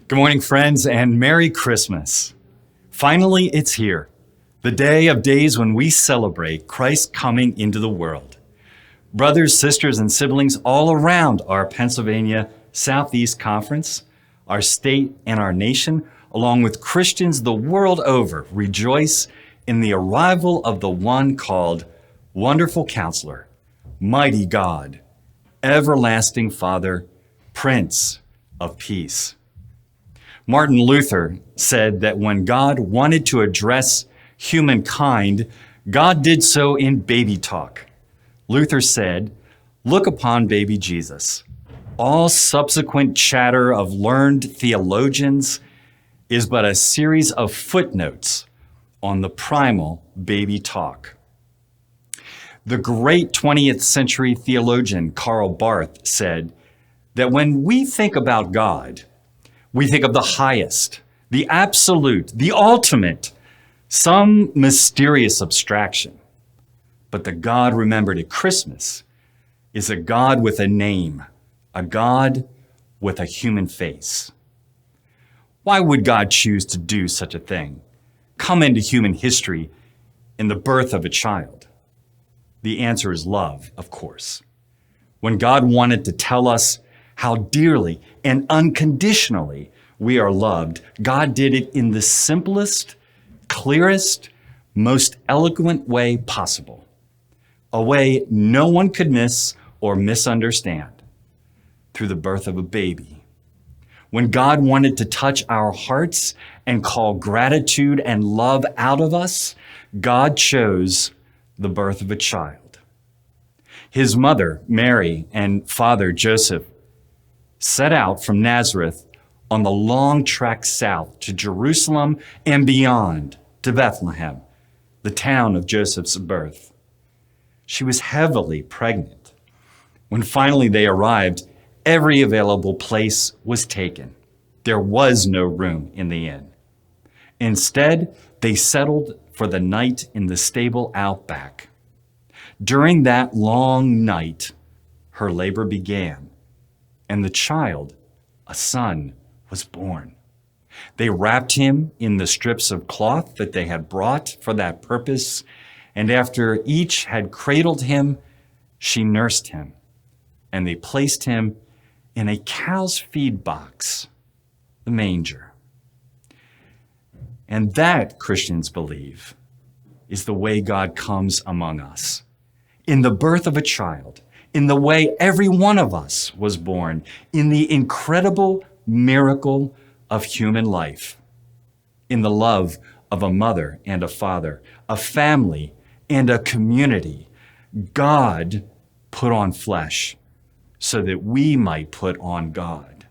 Good morning, friends, and Merry Christmas. Finally, it's here, the day of days when we celebrate Christ coming into the world. Brothers, sisters, and siblings all around our Pennsylvania Southeast Conference, our state, and our nation, along with Christians the world over, rejoice in the arrival of the one called Wonderful Counselor, Mighty God, Everlasting Father, Prince of Peace. Martin Luther said that when God wanted to address humankind, God did so in baby talk. Luther said, "Look upon baby Jesus. All subsequent chatter of learned theologians is but a series of footnotes on the primal baby talk." The great 20th century theologian Karl Barth said that when we think about God, we think of the highest, the absolute, the ultimate, some mysterious abstraction. But the God remembered at Christmas is a God with a name, a God with a human face. Why would God choose to do such a thing? Come into human history in the birth of a child? The answer is love, of course. When God wanted to tell us how dearly and unconditionally we are loved, God did it in the simplest, clearest, most eloquent way possible, a way no one could miss or misunderstand, through the birth of a baby. When God wanted to touch our hearts and call gratitude and love out of us, God chose the birth of a child. His mother, Mary, and father, Joseph, set out from Nazareth on the long trek south to Jerusalem and beyond to Bethlehem, the town of Joseph's birth. She was heavily pregnant. When finally they arrived, every available place was taken. There was no room in the inn. Instead, they settled for the night in the stable out back. During that long night, her labor began, and the child, a son, was born. They wrapped him in the strips of cloth that they had brought for that purpose, and after each had cradled him, she nursed him, and they placed him in a cow's feed box, the manger. And that, Christians believe, is the way God comes among us, in the birth of a child, in the way every one of us was born, in the incredible miracle of human life, in the love of a mother and a father, a family and a community. God put on flesh so that we might put on God.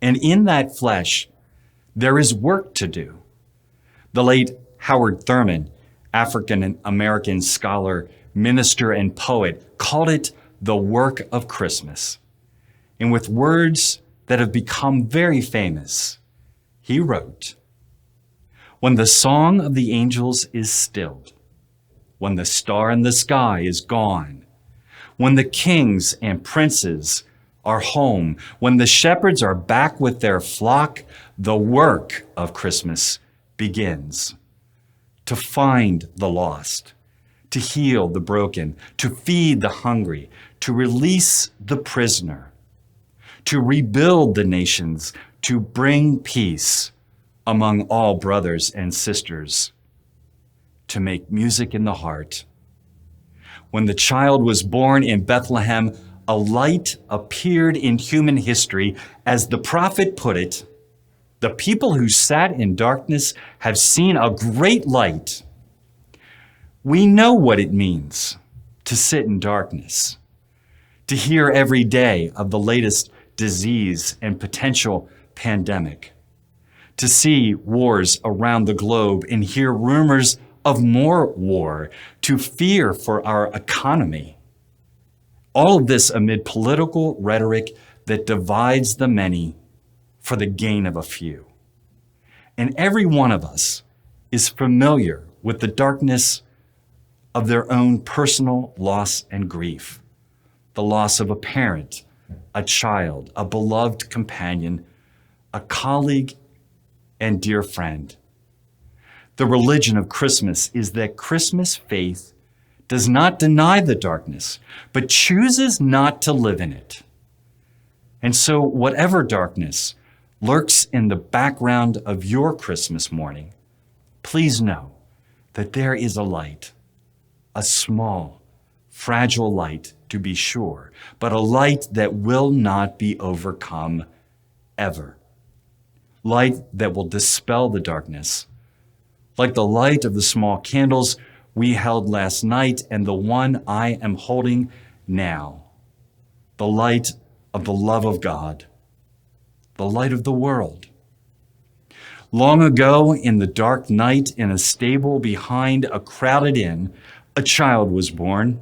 And in that flesh, there is work to do. The late Howard Thurman, African-American scholar, minister, and poet, called it the work of Christmas. And with words that have become very famous, he wrote, "When the song of the angels is stilled, when the star in the sky is gone, when the kings and princes are home, when the shepherds are back with their flock, the work of Christmas begins. To find the lost, to heal the broken, to feed the hungry, to release the prisoner, to rebuild the nations, to bring peace among all brothers and sisters, to make music in the heart. When the child was born in Bethlehem, a light appeared in human history. As the prophet put it, the people who sat in darkness have seen a great light. We know what it means to sit in darkness, to hear every day of the latest disease and potential pandemic, to see wars around the globe and hear rumors of more war, to fear for our economy. All of this amid political rhetoric that divides the many for the gain of a few. And every one of us is familiar with the darkness of their own personal loss and grief, the loss of a parent, a child, a beloved companion, a colleague, and dear friend. The religion of Christmas is that Christmas faith does not deny the darkness, but chooses not to live in it. And so whatever darkness lurks in the background of your Christmas morning, please know that there is a light, a small, fragile light to be sure, but a light that will not be overcome ever. Light that will dispel the darkness, like the light of the small candles we held last night and the one I am holding now. The light of the love of God, the light of the world. Long ago, in the dark night, in a stable behind a crowded inn, a child was born.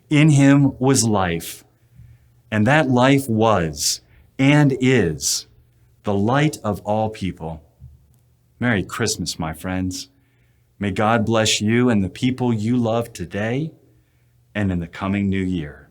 In him was life, and that life was and is the light of all people. Merry Christmas, my friends. May God bless you and the people you love today and in the coming new year.